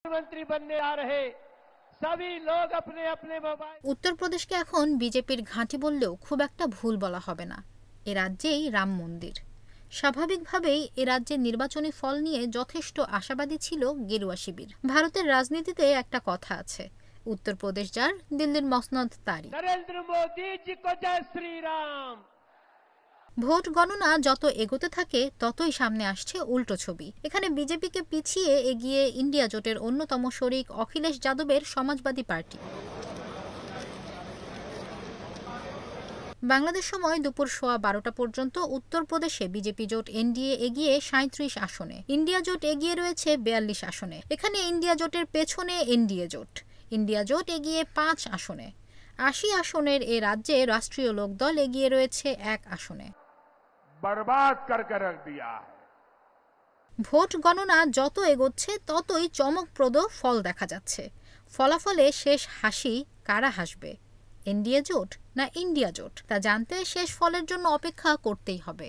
मंत्री बनने आ रहे सभी लोग अपने अपने मोबाइल। উত্তরপ্রদেশকে এখন বিজেপির ঘাঁটি বললেও খুব একটা ভুল বলা হবে না। এ রাজ্যেই রাম মন্দির। স্বাভাবিকভাবেই এ রাজ্যের নির্বাচনী ফল নিয়ে যথেষ্ট আশাবাদী ছিল গেরুয়া শিবির। ভারতের রাজনীতিতে একটা কথা আছে, উত্তরপ্রদেশ যার দিল্লির মসনদ তারই। नरेंद्र मोदी जी को जय श्री राम। ভোট গণনা যত এগোতে থাকে ততই সামনে আসছে উল্টো ছবি। এখানে বিজেপিকে পিছিয়ে এগিয়ে ইন্ডিয়া জোটের অন্যতম শরিক অখিলেশ যাদবের সমাজবাদী পার্টি। বাংলাদেশ সময় দুপুর 12:15 পর্যন্ত উত্তরপ্রদেশে বিজেপি জোট এনডিএ এগিয়ে 37 আসনে, ইন্ডিয়া জোট এগিয়ে রয়েছে 42 আসনে। এখানে ইন্ডিয়া জোটের পেছনে এনডিএ জোট। ইন্ডিয়া জোট এগিয়ে 5 আসনে। 80 আসনের এ রাজ্যে রাষ্ট্রীয় লোকদল এগিয়ে রয়েছে 1 আসনে। बर्बाद करके रख दिया है। ভোট গণনা যত এগোচ্ছে ততই চমকপ্রদ ফল দেখা যাচ্ছে। ফলাফলে শেষ হাসি কারা হাসবে, এনডিএ জোট না ইন্ডিয়া জোট, তা জানতে শেষ ফলের জন্য অপেক্ষা করতেই হবে।